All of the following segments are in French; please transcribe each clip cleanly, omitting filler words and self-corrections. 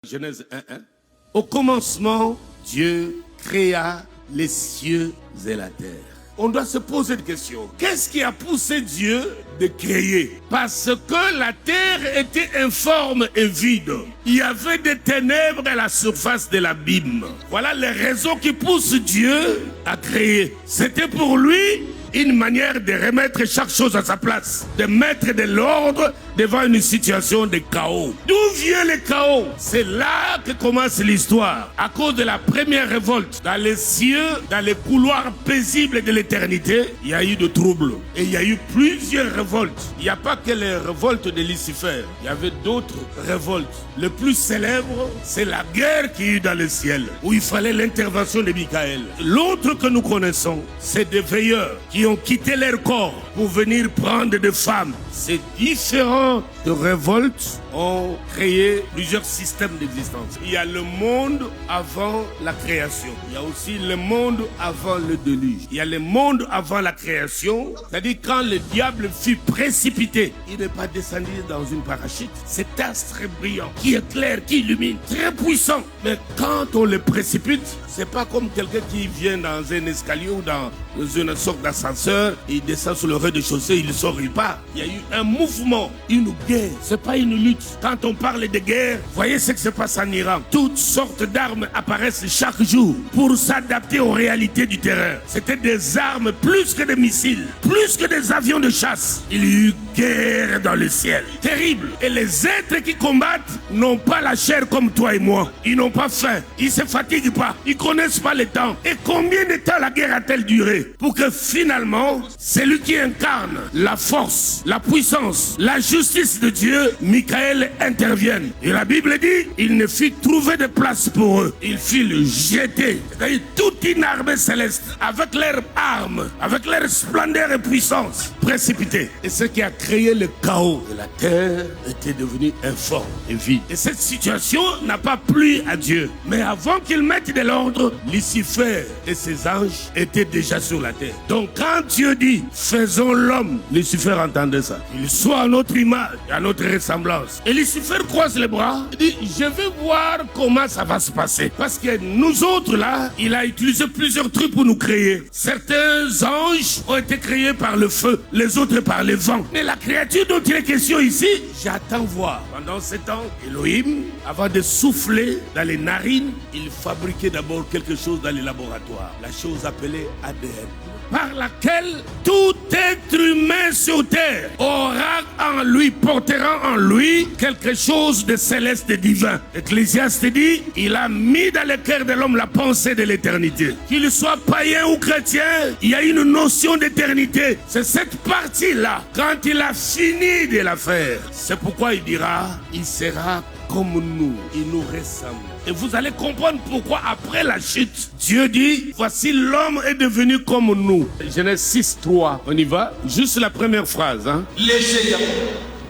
Genèse 1:1. Au commencement, Dieu créa les cieux et la terre. On doit se poser une question. Qu'est-ce qui a poussé Dieu de créer? Parce que la terre était informe et vide. Il y avait des ténèbres à la surface de l'abîme. Voilà les raisons qui poussent Dieu à créer. C'était pour lui une manière de remettre chaque chose à sa place, de mettre de l'ordre devant une situation de chaos. D'où vient le chaos? C'est là que commence l'histoire. À cause de la première révolte, dans les cieux, dans les couloirs paisibles de l'éternité, il y a eu de troubles. Et il y a eu plusieurs révoltes. Il n'y a pas que les révoltes de Lucifer. Il y avait d'autres révoltes. Le plus célèbre, c'est la guerre qu'il y a eu dans le ciel, où il fallait l'intervention de Michael. L'autre que nous connaissons, c'est des veilleurs qui ont quitté leur corps pour venir prendre des femmes. Ces différentes révoltes ont créé plusieurs systèmes d'existence. Il y a le monde avant la création. Il y a aussi le monde avant le déluge. Il y a le monde avant la création, c'est-à-dire quand le diable fut précipité, il n'est pas descendu dans une parachute. Cet astre brillant qui éclaire, qui illumine, très puissant. Mais quand on le précipite, c'est pas comme quelqu'un qui vient dans un escalier ou dans une sorte d'ascenseur, il descend sur le rez-de-chaussée, il sort, il part. Il y a eu un mouvement, une guerre. C'est pas une lutte. Quand on parle de guerre, voyez ce qui se passe en Iran. Toutes sortes d'armes apparaissent chaque jour pour s'adapter aux réalités du terrain. C'était des armes plus que des missiles, plus que des avions de chasse. Il y a eu guerre dans le ciel. Terrible. Et les êtres qui combattent n'ont pas la chair comme toi et moi. Ils n'ont pas faim. Ils se fatiguent pas. Ils connaissent pas le temps. Et combien de temps la guerre a-t-elle duré? Pour que finalement, celui qui incarne la force, la puissance, la justice de Dieu, Michael, intervienne. Et la Bible dit, il ne fit trouver de place pour eux. Il fit le jeter. C'est-à-dire toute une armée céleste, avec leurs armes, avec leur splendeur et puissance, précipitée. Et ce qui a créé le chaos. Et la terre était devenue informe et vide. Et cette situation n'a pas plu à Dieu. Mais avant qu'il mette de l'ordre, Lucifer et ses anges étaient déjà sur la terre. Donc quand Dieu dit, faisons l'homme, Lucifer entendait ça. Il soit à notre image, à notre ressemblance. Et Lucifer croise les bras et dit, je vais voir comment ça va se passer. Parce que nous autres là, il a utilisé plusieurs trucs pour nous créer. Certains anges ont été créés par le feu, les autres par le vent. Mais la créature dont il est question ici, j'attends voir. Pendant ce temps, Elohim, avant de souffler dans les narines, il fabriquait d'abord quelque chose dans les laboratoires. La chose appelée ADN. Par laquelle tout être humain sur terre aura en lui, portera en lui quelque chose de céleste et divin. Ecclésiaste dit, il a mis dans le cœur de l'homme la pensée de l'éternité. Qu'il soit païen ou chrétien, il y a une notion d'éternité. C'est cette partie-là, quand il a fini de la faire, c'est pourquoi il dira, il sera comme nous, il nous ressemble. Et vous allez comprendre pourquoi après la chute, Dieu dit, voici l'homme est devenu comme nous. Genèse 6:3, on y va. Juste la première phrase. Les géants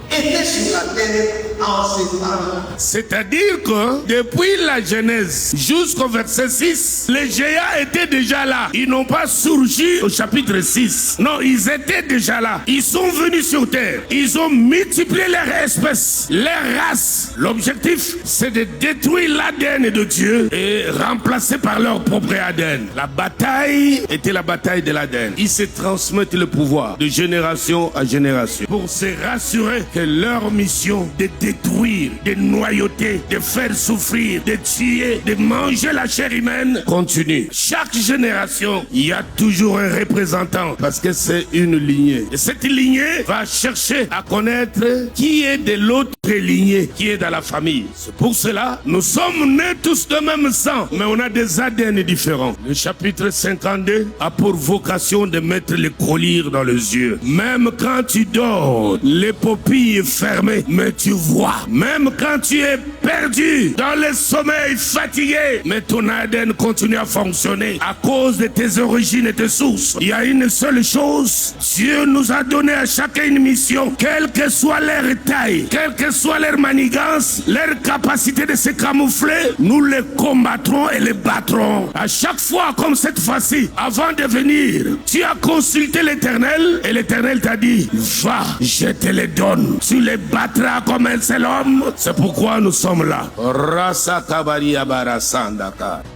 étaient sur la terre en ces temps. C'est-à-dire que depuis la Genèse jusqu'au verset 6, les géants étaient déjà là. Ils n'ont pas surgi au chapitre 6. Non, ils étaient déjà là. Ils sont venus sur terre. Ils ont multiplié leur espèce, leur race. L'objectif, c'est de détruire l'ADN de Dieu et remplacer par leur propre ADN. La bataille était la bataille de l'ADN. Ils se transmettent le pouvoir de génération à génération pour se rassurer que leur mission de détruire, de noyauter, de faire souffrir, de tuer, de manger la chair humaine continue. Chaque génération, il y a toujours un représentant parce que c'est une lignée. Et cette lignée va chercher à connaître qui est de l'autre lignée, qui est dans la famille. C'est pour cela, nous sommes nés tous de même sang, mais on a des ADN différents. Le chapitre 52 a pour vocation de mettre les colliers dans les yeux. Même quand tu dors, les paupières fermées, mais tu vois. Même quand tu es perdu dans le sommeil fatigué, mais ton ADN continue à fonctionner à cause de tes origines et tes sources. Il y a une seule chose, Dieu nous a donné à chacun une mission, quelle que soit leur taille, quelle que soit leur manigance, leur capacité de se camoufler, nous les combattrons et les battrons. À chaque fois, comme cette fois-ci, avant de venir, tu as consulté l'Éternel et l'Éternel t'a dit, va, je te les donne. Tu les battras comme un seul homme. C'est pourquoi nous sommes sommes là. Rasa kabaria barasandaka.